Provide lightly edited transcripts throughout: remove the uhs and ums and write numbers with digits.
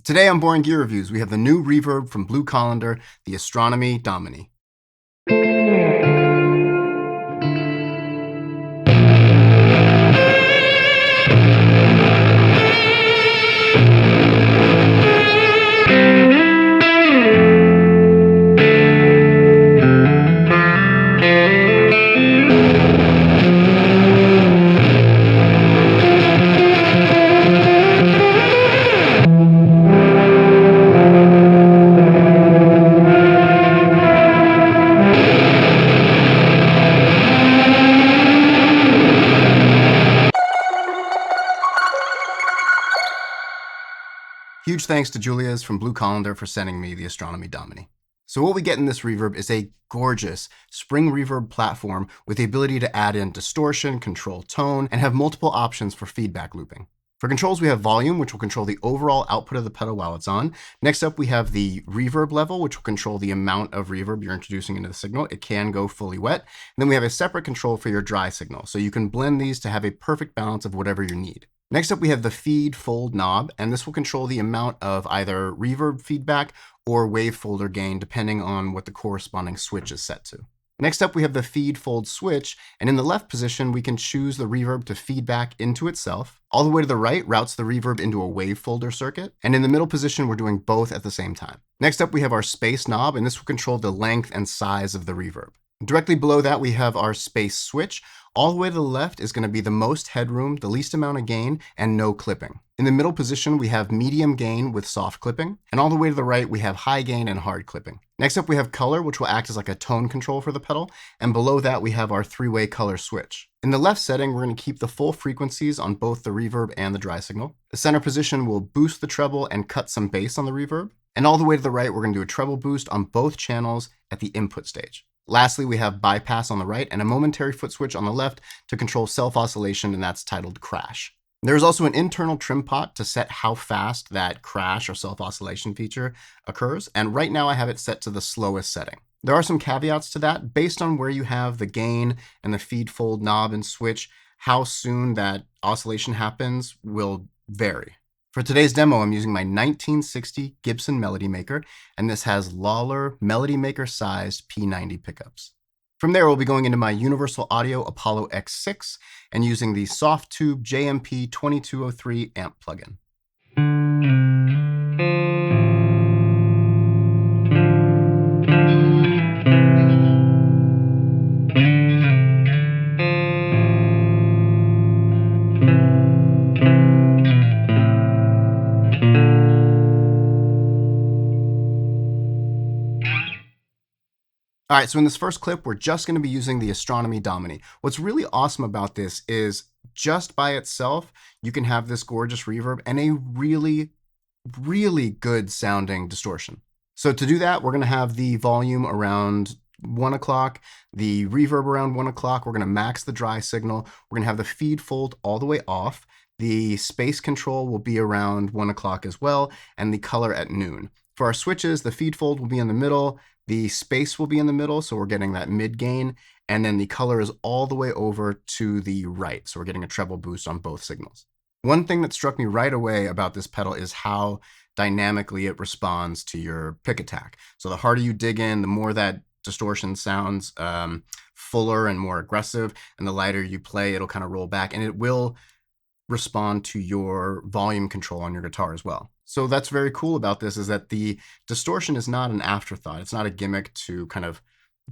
Today on Boring Gear Reviews, we have the new reverb from Blue Colander, the Astronomy Domine. Huge thanks to Julia's from Blue Colander for sending me the Astronomy Domine. So what we get in this reverb is a gorgeous spring reverb platform with the ability to add in distortion, control tone, and have multiple options for feedback looping. For controls, we have volume, which will control the overall output of the pedal while it's on. Next up, we have the reverb level, which will control the amount of reverb you're introducing into the signal. It can go fully wet. And then we have a separate control for your dry signal. So you can blend these to have a perfect balance of whatever you need. Next up, we have the feed fold knob, and this will control the amount of either reverb feedback or wavefolder gain, depending on what the corresponding switch is set to. Next up, we have the feed fold switch, and in the left position, we can choose the reverb to feed back into itself. All the way to the right routes the reverb into a wavefolder circuit, and in the middle position, we're doing both at the same time. Next up, we have our space knob, and this will control the length and size of the reverb. Directly below that, we have our space switch. All the way to the left is going to be the most headroom, the least amount of gain, and no clipping. In the middle position, we have medium gain with soft clipping. And all the way to the right, we have high gain and hard clipping. Next up, we have color, which will act as like a tone control for the pedal. And below that, we have our three-way color switch. In the left setting, we're going to keep the full frequencies on both the reverb and the dry signal. The center position will boost the treble and cut some bass on the reverb. And all the way to the right, we're going to do a treble boost on both channels at the input stage. Lastly, we have bypass on the right and a momentary foot switch on the left to control self-oscillation, and that's titled crash. There's also an internal trim pot to set how fast that crash or self-oscillation feature occurs, and right now I have it set to the slowest setting. There are some caveats to that. Based on where you have the gain and the feed fold knob and switch, how soon that oscillation happens will vary. For today's demo, I'm using my 1960 Gibson Melody Maker, and this has Lollar Melody Maker sized P90 pickups. From there, we'll be going into my Universal Audio Apollo X6 and using the Softube JMP 2203 amp plugin. All right, so in this first clip, we're just going to be using the Astronomy Domine. What's really awesome about this is just by itself, you can have this gorgeous reverb and a really, really good sounding distortion. So to do that, we're going to have the volume around 1 o'clock, the reverb around 1 o'clock. We're going to max the dry signal. We're going to have the feed fold all the way off. The space control will be around 1 o'clock as well, and the color at noon. For our switches, the feed fold will be in the middle. The space will be in the middle, so we're getting that mid gain, and then the color is all the way over to the right, so we're getting a treble boost on both signals. One thing that struck me right away about this pedal is how dynamically it responds to your pick attack. So the harder you dig in, the more that distortion sounds fuller and more aggressive, and the lighter you play, it'll kind of roll back, and it will respond to your volume control on your guitar as well. So that's very cool about this, is that the distortion is not an afterthought. It's not a gimmick to kind of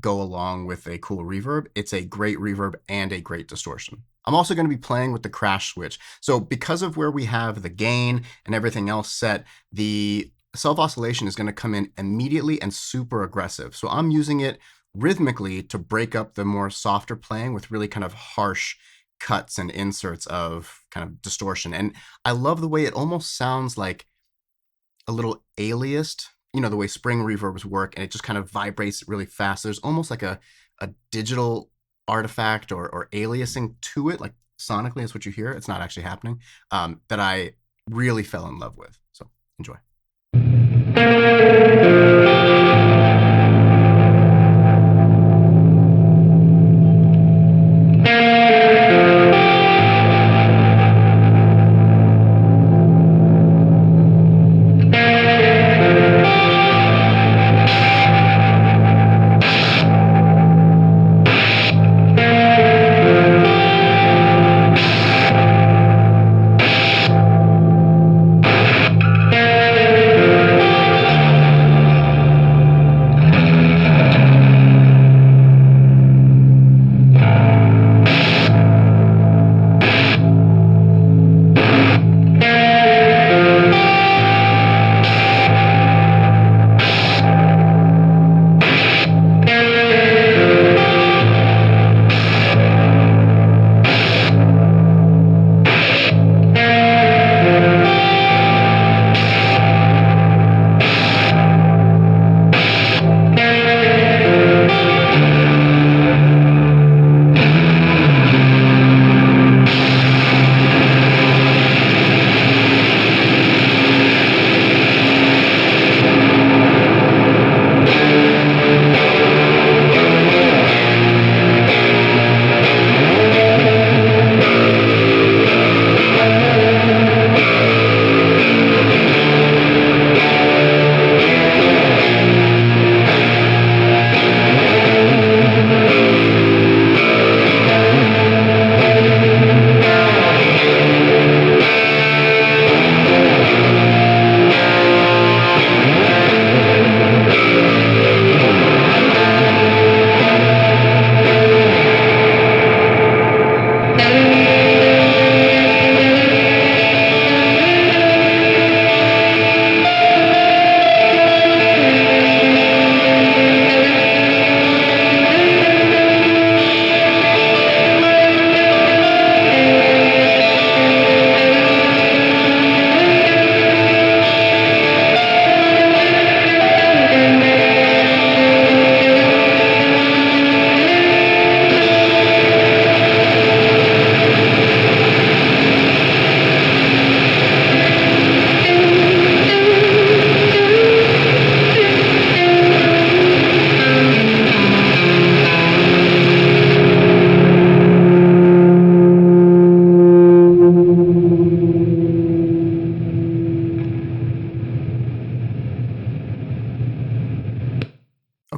go along with a cool reverb. It's a great reverb and a great distortion. I'm also going to be playing with the crash switch. So because of where we have the gain and everything else set, the self-oscillation is going to come in immediately and super aggressive. So I'm using it rhythmically to break up the more softer playing with really kind of harsh cuts and inserts of kind of distortion. And I love the way it almost sounds like a little aliased, you know, the way spring reverbs work, and it just kind of vibrates really fast. There's almost like a digital artifact or aliasing to it, like sonically is what you hear. It's not actually happening, that I really fell in love with. So enjoy.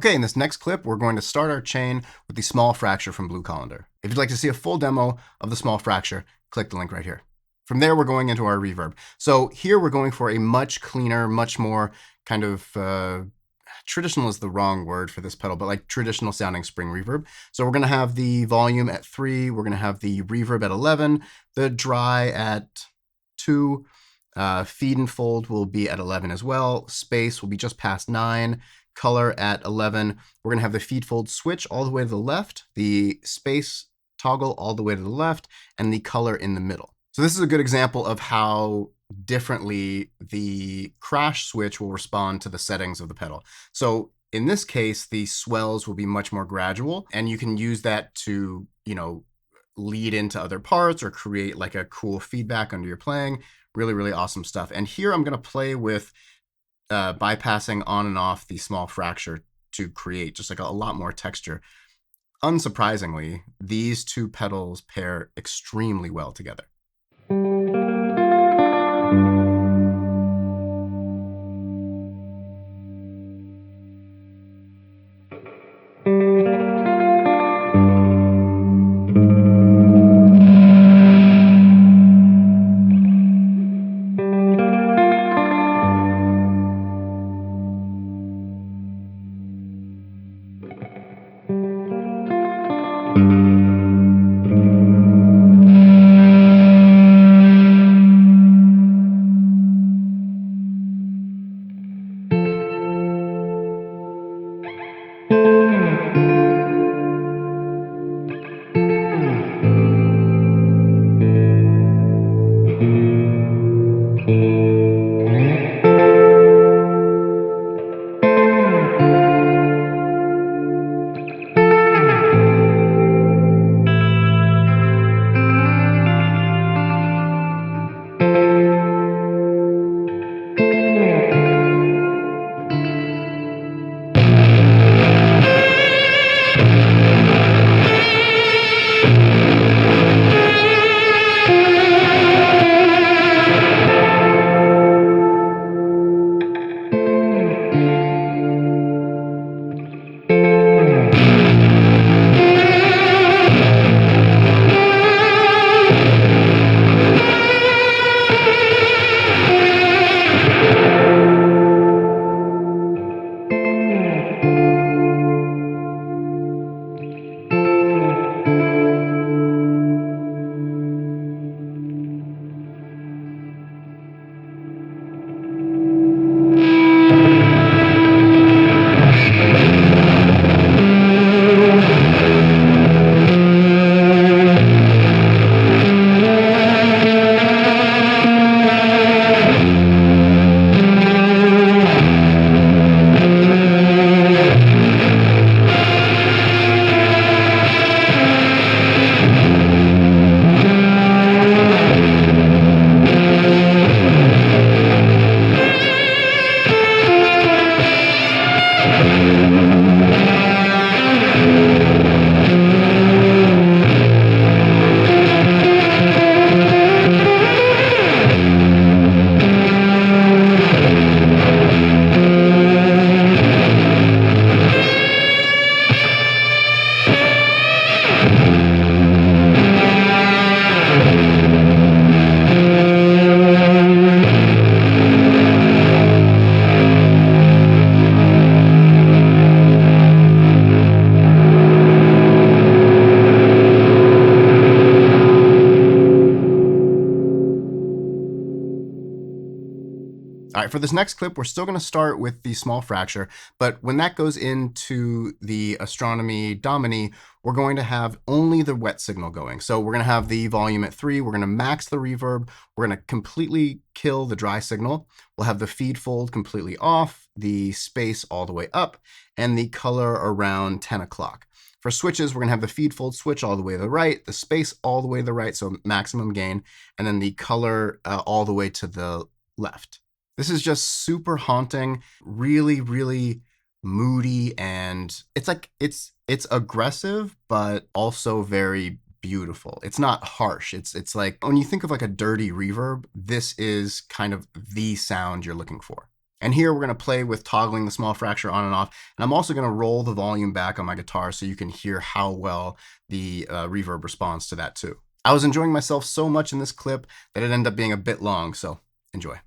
Okay, in this next clip, we're going to start our chain with the small fracture from Blue Colander. If you'd like to see a full demo of the small fracture, click the link right here. From there, we're going into our reverb. So here we're going for a much cleaner, much more kind of, traditional is the wrong word for this pedal, but like traditional sounding spring reverb. So we're going to have the volume at 3, we're going to have the reverb at 11, the dry at 2, feed and fold will be at 11 as well, space will be just past 9, color at 11. We're going to have the feed fold switch all the way to the left, the space toggle all the way to the left, and the color in the middle. So this is a good example of how differently the crash switch will respond to the settings of the pedal. So in this case, the swells will be much more gradual, and you can use that to, lead into other parts or create like a cool feedback under your playing. Really, really awesome stuff. And here I'm going to play with bypassing on and off the small fracture to create just like a lot more texture. Unsurprisingly, these two pedals pair extremely well together. All right, for this next clip, we're still going to start with the small fracture, but when that goes into the Astronomy Domine, we're going to have only the wet signal going. So we're going to have the volume at 3, we're going to max the reverb, we're going to completely kill the dry signal, we'll have the feed fold completely off, the space all the way up, and the color around 10 o'clock. For switches, we're going to have the feed fold switch all the way to the right, the space all the way to the right, so maximum gain, and then the color all the way to the left. This is just super haunting, really, really moody, and it's like it's aggressive, but also very beautiful. It's not harsh. It's like when you think of like a dirty reverb, this is kind of the sound you're looking for. And here we're going to play with toggling the small fracture on and off. And I'm also going to roll the volume back on my guitar so you can hear how well the reverb responds to that too. I was enjoying myself so much in this clip that it ended up being a bit long, so enjoy.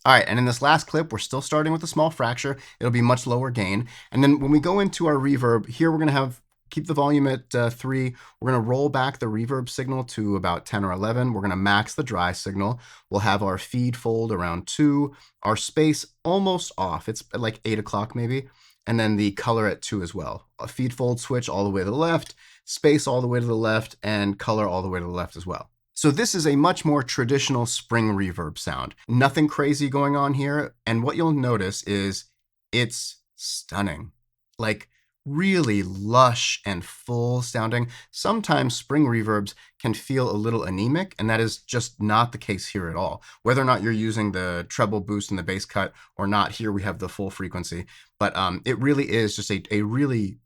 All right, and in this last clip, we're still starting with a small fracture. It'll be much lower gain. And then when we go into our reverb, here we're gonna keep the volume at 3. We're gonna roll back the reverb signal to about 10 or 11. We're gonna max the dry signal. We'll have our feed fold around 2, our space almost off. It's at like 8 o'clock maybe. And then the color at 2 as well. A feed fold switch all the way to the left, space all the way to the left, and color all the way to the left as well. So this is a much more traditional spring reverb sound. Nothing crazy going on here. And what you'll notice is it's stunning. Like really lush and full sounding. Sometimes spring reverbs can feel a little anemic, and that is just not the case here at all. Whether or not you're using the treble boost and the bass cut or not, here we have the full frequency. But it really is just a really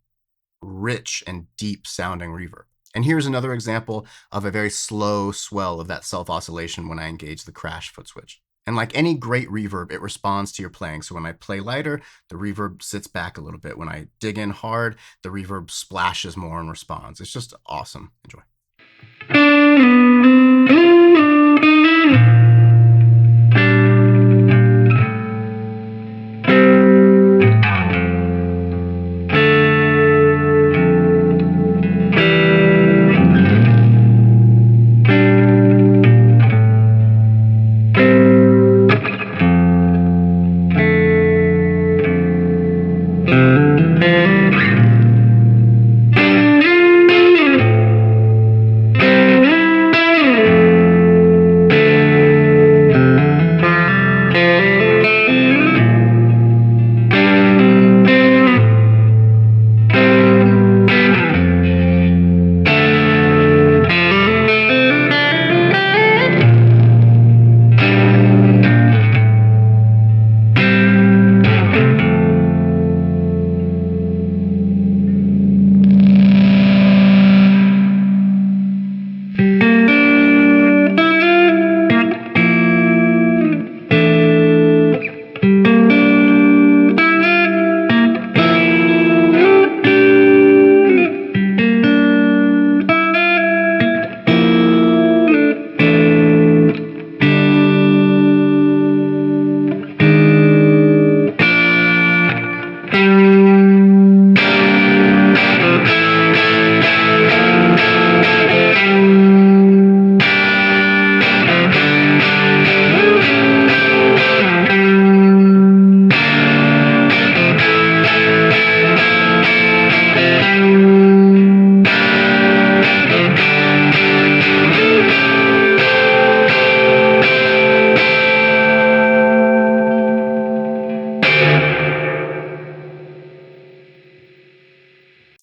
rich and deep sounding reverb. And here's another example of a very slow swell of that self-oscillation when I engage the crash foot switch. And like any great reverb, it responds to your playing. So when I play lighter, the reverb sits back a little bit. When I dig in hard, the reverb splashes more and responds. It's just awesome. Enjoy.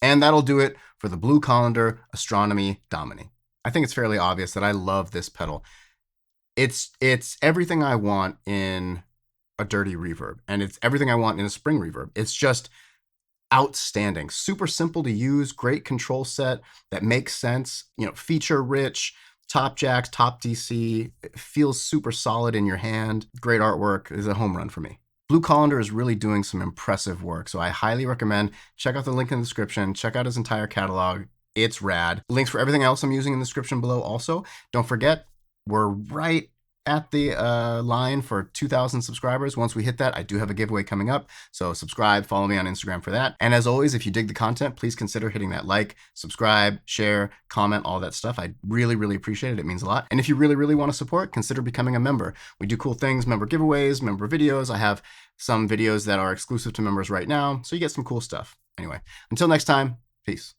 And that'll do it for the Blue Colander Astronomy Domine. I think it's fairly obvious that I love this pedal. It's everything I want in a dirty reverb, and it's everything I want in a spring reverb. It's just outstanding, super simple to use, great control set that makes sense, feature rich, top jacks, top DC, it feels super solid in your hand. Great artwork, is a home run for me. Blue Colander is really doing some impressive work, so I highly recommend check out the link in the description, check out his entire catalog. It's rad. Links for everything else I'm using in the description below also. Don't forget, we're right at the line for 2,000 subscribers. Once we hit that, I do have a giveaway coming up. So subscribe, follow me on Instagram for that. And as always, if you dig the content, please consider hitting that like, subscribe, share, comment, all that stuff. I really, really appreciate it. It means a lot. And if you really, really want to support, consider becoming a member. We do cool things, member giveaways, member videos. I have some videos that are exclusive to members right now. So you get some cool stuff. Anyway, until next time, peace.